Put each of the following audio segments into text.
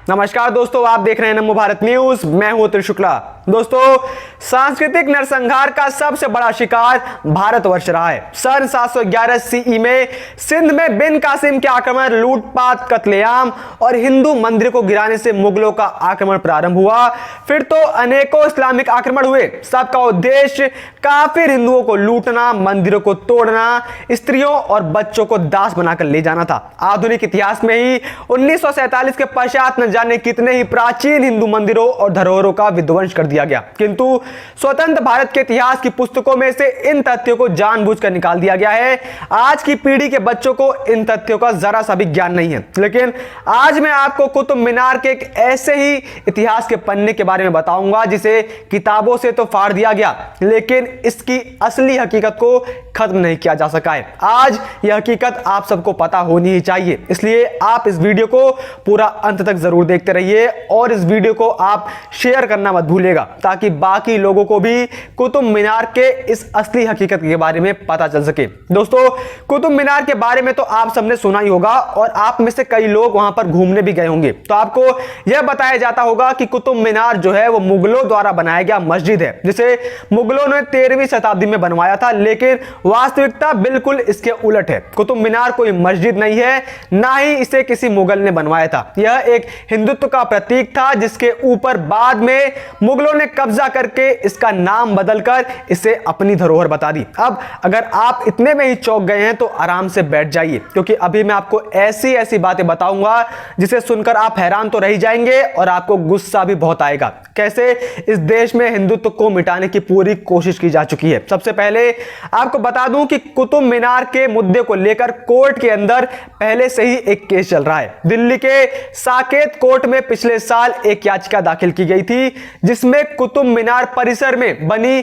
नमस्कार दोस्तों, आप देख रहे हैं नमो भारत न्यूज। मैं हूं अतुल शुक्ला। दोस्तों, सांस्कृतिक नरसंहार का सबसे बड़ा शिकार भारतवर्ष रहा है। सन 711 सीई में सिंध में बिन कासिम के आक्रमण, लूटपाट, कत्लेआम और हिंदू मंदिर को गिराने से मुगलों का आक्रमण प्रारंभ हुआ। फिर तो अनेकों इस्लामिक आक्रमण हुए। सबका उद्देश्य काफिर हिंदुओं को लूटना, मंदिरों को तोड़ना, स्त्रियों और बच्चों को दास बनाकर ले जाना था। आधुनिक इतिहास में ही 1947 के पश्चात न जाने कितने ही प्राचीन हिंदू मंदिरों और धरोहरों का विध्वंस कर दिया गया, किंतु स्वतंत्र भारत के इतिहास की पुस्तकों में से इन तथ्यों को जानबूझकर निकाल दिया गया है। आज की पीढ़ी के बच्चों को इन तथ्यों का जरा सा भी ज्ञान नहीं है। लेकिन आज मैं आपको कुतुब मीनार के एक ऐसे ही इतिहास के पन्ने के बारे में बताऊंगा जिसे किताबों से तो फाड़ दिया गया, लेकिन इसकी असली हकीकत को खत्म नहीं किया जा सका है। आज यह हकीकत आप सबको पता होनी ही चाहिए, इसलिए आप इस वीडियो को पूरा अंत तक जरूर देखते रहिए और इस वीडियो को आप शेयर करना मत भूलिएगा, ताकि बाकी लोगों को भी कुतुब मीनार के इस असली हकीकत के बारे में पता चल सके। दोस्तों, कुतुब मीनार के बारे में तो आप सबने सुना ही होगा और आप में से कई लोग वहां पर घूमने भी गए होंगे। तो आपको यह बताया जाता होगा कि कुतुब मीनार जो है वो मुगलों द्वारा बनाया गया मस्जिद है, जिसे मुगलों ने 13वीं शताब्दी में बनवाया था। लेकिन वास्तविकता बिल्कुल इसके उलट है। कुतुब मीनार कोई मस्जिद नहीं है, ना ही इसे किसी मुगल ने बनवाया था। यह एक हिंदुत्व का प्रतीक था, जिसके ऊपर बाद में मुगलों ने कब्जा करके इसका नाम बदलकर इसे अपनी धरोहर बता दी। अब अगर आप इतने में ही चौंक गए हैं तो आराम से बैठ जाइए, क्योंकि अभी मैं आपको ऐसी ऐसी बातें बताऊंगा जिसे सुनकर आप हैरान तो रह जाएंगे और आपको गुस्सा भी बहुत आएगा। कैसे इस देश में हिंदुत्व को मिटाने की पूरी कोशिश की जा चुकी है। सबसे पहले आपको बता दूं कि कुतुब मीनार के मुद्दे को लेकर कोर्ट के अंदर पहले से ही एक केस चल रहा है। दिल्ली के साकेत कोर्ट में पिछले साल एक याचिका दाखिल की गई थी, जिसमें कुतुब मीनार परिसर में बनी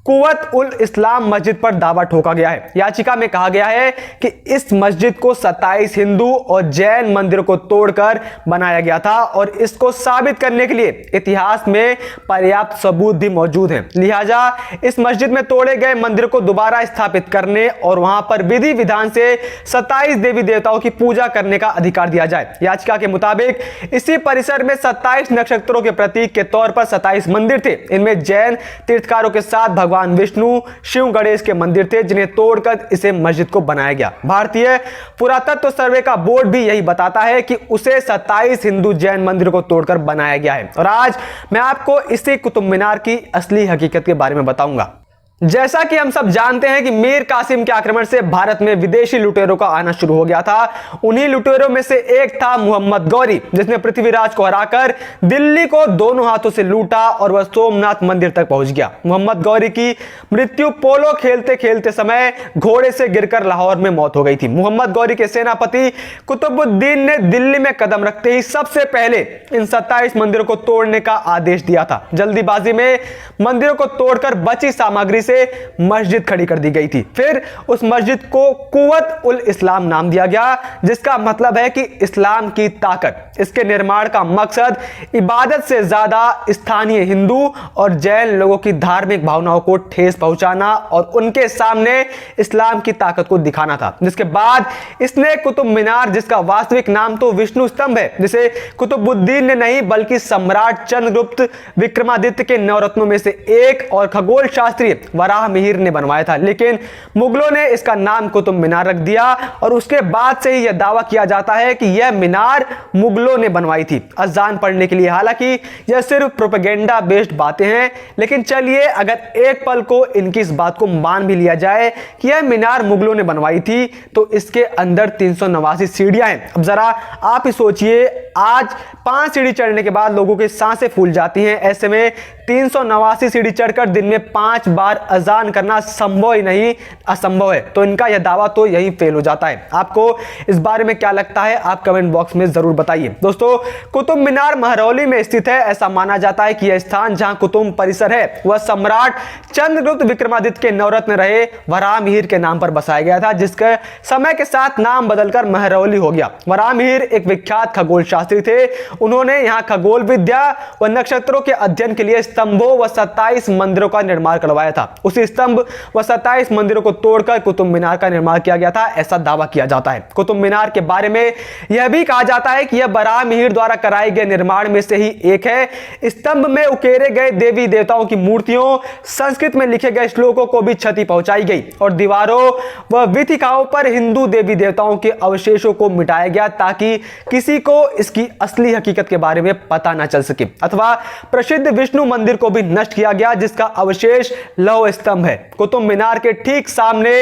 कुव्वत उल इस्लाम मस्जिद पर दावा ठोका गया है। याचिका में कहा गया है कि इस मस्जिद को 27 हिंदू और जैन मंदिरों को तोड़कर बनाया गया था और इसको साबित करने के लिए इतिहास में पर्याप्त सबूत भी मौजूद हैं। लिहाजा इस मस्जिद में तोड़े गए मंदिरों को दोबारा स्थापित करने और वहां पर विधि विधान से 27 देवी देवताओं की पूजा करने का अधिकार दिया जाए। याचिका के मुताबिक इसी परिसर में 27 नक्षत्रों के प्रतीक के तौर पर 27 मंदिर थे। इनमें जैन तीर्थकारों के साथ भगवान विष्णु, शिव, गणेश के मंदिर थे, जिन्हें तोड़कर इसे मस्जिद को बनाया गया। भारतीय पुरातत्व सर्वे का बोर्ड भी यही बताता है कि उसे 27 हिंदू जैन मंदिरों को तोड़कर बनाया गया है। और आज मैं आपको इसी कुतुब मीनार की असली हकीकत के बारे में बताऊंगा। जैसा कि हम सब जानते हैं कि मीर कासिम के आक्रमण से भारत में विदेशी लुटेरों का आना शुरू हो गया था। उन्हीं लुटेरों में से एक था मोहम्मद गौरी, जिसने पृथ्वीराज को हराकर दिल्ली को दोनों हाथों से लूटा और वह सोमनाथ मंदिर तक पहुंच गया। मोहम्मद गौरी की मृत्यु पोलो खेलते खेलते समय घोड़े से गिरकर लाहौर में मौत हो गई थी। मोहम्मद गौरी के सेनापति कुतुबुद्दीन ने दिल्ली में कदम रखते ही सबसे पहले इन 27 मंदिरों को तोड़ने का आदेश दिया था। जल्दीबाजी में मंदिरों को तोड़कर बची सामग्री से मस्जिद खड़ी कर दी गई थी। फिर उस मस्जिद को कुव्वत उल इस्लाम नाम दिया गया, जिसका मतलब है कि इस्लाम की ताकत। इसके निर्माण का मकसद इबादत से ज्यादा स्थानीय हिंदू और जैन लोगों की धार्मिक भावनाओं को ठेस पहुंचाना और उनके सामने इस्लाम की ताकत को दिखाना था। जिसके बाद इसने कुतुब मीनार, जिसका वास्तविक नाम तो विष्णु स्तंभ है, जिसे कुतुबुद्दीन ने नहीं बल्कि सम्राट चंद्रगुप्त विक्रमादित्य के नवरत्नों में से एक और खगोल शास्त्री वराह मिहिर ने बनवाया था, लेकिन मुगलों ने इसका नाम कुतुब मीनार रख दिया और उसके बाद से ही यह दावा किया जाता है कि यह मीनार मुगलों ने बनवाई थी अजान पढ़ने के लिए। हालांकि यह सिर्फ प्रोपेगेंडा बेस्ड बातें हैं, लेकिन चलिए अगर एक पल को इनकी इस बात को मान भी लिया जाए कि यह मीनार मुगलों ने बनवाई थी, तो इसके अंदर 389 सीढ़ियां हैं। अब जरा आप ही सोचिए, आज 5 सीढ़ी चढ़ने के बाद लोगों की सांसें फूल जाती हैं। ऐसे में 389 सीढ़ी चढ़कर दिन में 5 बार अजान करना संभव ही नहीं, असंभव है। तो इनका यह दावा तो यही फेल हो जाता है। आपको इस बारे में क्या लगता है, आप कमेंट बॉक्स में जरूर बताइए। दोस्तों, कुतुब मीनार महरौली में स्थित है। ऐसा माना जाता है कि यह स्थान जहां कुतुब परिसर है वह सम्राट चंद्रगुप्त विक्रमादित्य के नवरत्न रहे वराह मिहिर के नाम पर बसाया गया था, जिसके समय के साथ नाम बदलकर महरौली हो गया। वराह मिहिर एक विख्यात खगोल शास्त्री थे। उन्होंने यहां खगोल विद्या व नक्षत्रों के अध्ययन के लिए स्तंभों व 27 मंदिरों का निर्माण करवाया था। उसी स्तंभ व 27 मंदिरों को तोड़कर कुतुब मीनार का निर्माण किया गया था, ऐसा दावा किया जाता है। कुतुब मीनार के बारे में यह भी कहा जाता है कि यह बराह मीर द्वारा कराए गए निर्माण में से ही एक है। स्तंभ में उकेरे गए देवी देवताओं की मूर्तियों, संस्कृत में लिखे गए श्लोकों को भी क्षति पहुंचाई गई और दीवारों व वीथिकाओं पर हिंदू देवी देवताओं के अवशेषों को मिटाया गया ताकि किसी को इसकी असली हकीकत के बारे में पता ना चल सके। अथवा प्रसिद्ध विष्णु मंदिर को भी नष्ट किया गया जिसका अवशेष लौह स्तंभ है। कुतुब मीनार के ठीक सामने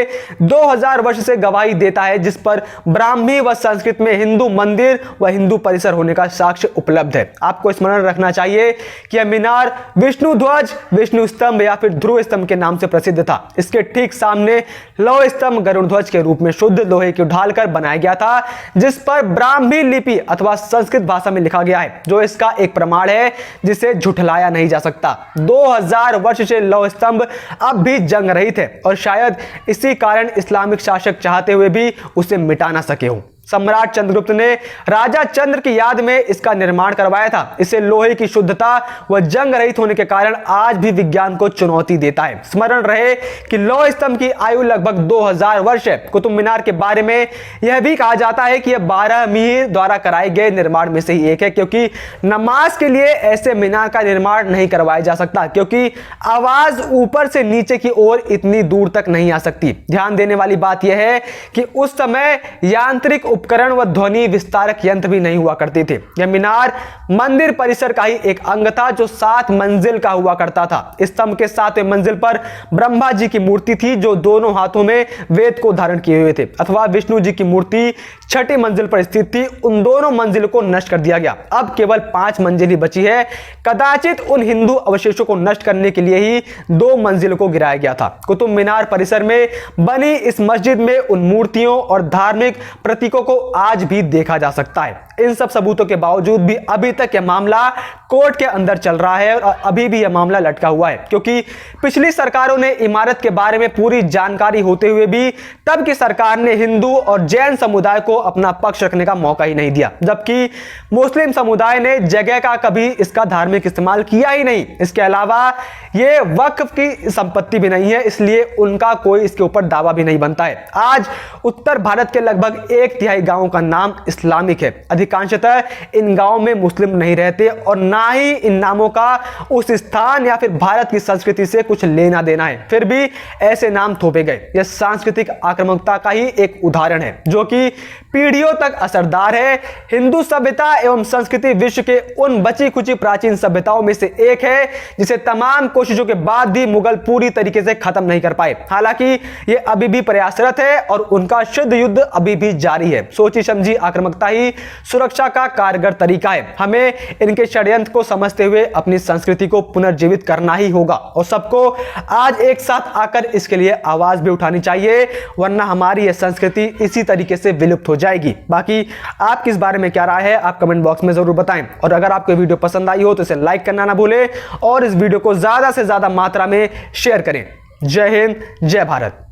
2000 वर्ष से गवाही देता है, जिस पर ब्राह्मी व संस्कृत में हिंदू मंदिर व हिंदू परिसर होने का साक्ष्य उपलब्ध है। आपको स्मरण रखना चाहिए कि यह मीनार विष्णु ध्वज, विष्णु स्तंभ या फिर ध्रुव स्तंभ के नाम से प्रसिद्ध था। इसके ठीक सामने लौह स्तंभ गरुड़ ध्वज के रूप में शुद्ध लोहे की ढालकर बनाया गया था, जिस पर ब्राह्मी लिपि अथवा संस्कृत भाषा में लिखा गया है, जो इसका एक प्रमाण है जिसे झुठलाया नहीं जा सकता। 2000 वर्ष से लौह स्तंभ अब भी जंग रहित है और शायद इसी कारण इस्लामिक शासक चाहते हुए भी उसे मिटा ना सके हो। सम्राट चंद्रगुप्त ने राजा चंद्र की याद में इसका निर्माण करवाया था। इसे लोहे की शुद्धता व जंग रहित होने के कारण आज भी विज्ञान को चुनौती देता है। स्मरण रहे कि लौह स्तंभ की आयु लगभग 2000 वर्ष है। कुतुब मीनार के बारे में यह भी कहा जाता है कि यह 12 मीर द्वारा कराए गए निर्माण में से ही एक है, क्योंकि नमाज के लिए ऐसे मीनार का निर्माण नहीं करवाया जा सकता, क्योंकि आवाज ऊपर से नीचे की ओर इतनी दूर तक नहीं आ सकती। ध्यान देने वाली बात यह है कि उस समय यांत्रिक उपकरण व ध्वनि विस्तारक यंत्र भी नहीं हुआ करते थे। यह मीनार मंदिर परिसर का ही एक अंग था जो 7 मंजिल का हुआ करता था। स्तंभ के 7वें मंजिल पर ब्रह्मा जी की मूर्ति थी जो दोनों हाथों में वेद को धारण किए हुए थे, अथवा विष्णु जी की मूर्ति 6ठी मंजिल पर स्थित थी। उन दोनों मंजिलों को नष्ट कर दिया गया। अब केवल 5 मंजिल ही बची है। कदाचित उन हिंदू अवशेषों को नष्ट करने के लिए ही 2 मंजिलों को गिराया गया था। कुतुब मीनार परिसर में बनी इस मस्जिद में उन मूर्तियों और धार्मिक प्रतीकों को आज भी देखा जा सकता है। इन सब सबूतों के बावजूद भी अभी तक यह मामला कोर्ट के अंदर चल रहा है और अभी भी यह मामला लटका हुआ है, क्योंकि पिछली सरकारों ने इमारत के बारे में पूरी जानकारी होते हुए भी तब की सरकार ने हिंदू और जैन समुदाय को अपना पक्ष रखने का मौका ही नहीं दिया, जबकि मुस्लिम समुदाय ने जगह का कभी इसका धार्मिक इस्तेमाल किया ही नहीं। इसके अलावा यह वक्फ की संपत्ति भी नहीं है, इसलिए उनका कोई इसके ऊपर दावा भी नहीं बनता है। आज उत्तर भारत के लगभग 1/3 गांवों का नाम इस्लामिक है। अधिकांशतः इन गांवों में मुस्लिम नहीं रहते और ना ही इन नामों का उस स्थान या फिर भारत की संस्कृति से कुछ लेना देना है, फिर भी ऐसे नाम थोपे गए। यह सांस्कृतिक आक्रामकता का ही एक उदाहरण है जो कि पीढ़ियों तक असरदार है। हिंदू सभ्यता एवं संस्कृति विश्व के उन बची खुची प्राचीन सभ्यताओं में से एक है जिसे तमाम कोशिशों के बाद भी मुगल पूरी तरीके से खत्म नहीं कर पाए। हालांकि यह अभी भी प्रयासरत है और उनका शुद्ध युद्ध अभी भी जारी है। सोची समझी आक्रामकता ही सुरक्षा का कारगर तरीका है। हमें इनके षड्यंत्र को समझते हुए अपनी संस्कृति को पुनर्जीवित करना ही होगा और सबको आज एक साथ आकर इसके लिए आवाज भी उठानी चाहिए, वरना हमारी यह संस्कृति इसी तरीके से विलुप्त हो जाएगी। बाकी आपकी इस बारे में क्या राय है आप कमेंट बॉक्स में जरूर बताएं और अगर आपको वीडियो पसंद आई हो तो इसे लाइक करना ना भूलें और इस वीडियो को ज्यादा से ज्यादा मात्रा में शेयर करें। जय हिंद, जय भारत।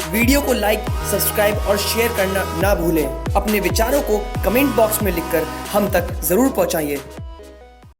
वीडियो को लाइक, सब्सक्राइब और शेयर करना ना भूलें। अपने विचारों को कमेंट बॉक्स में लिखकर हम तक जरूर पहुंचाइए।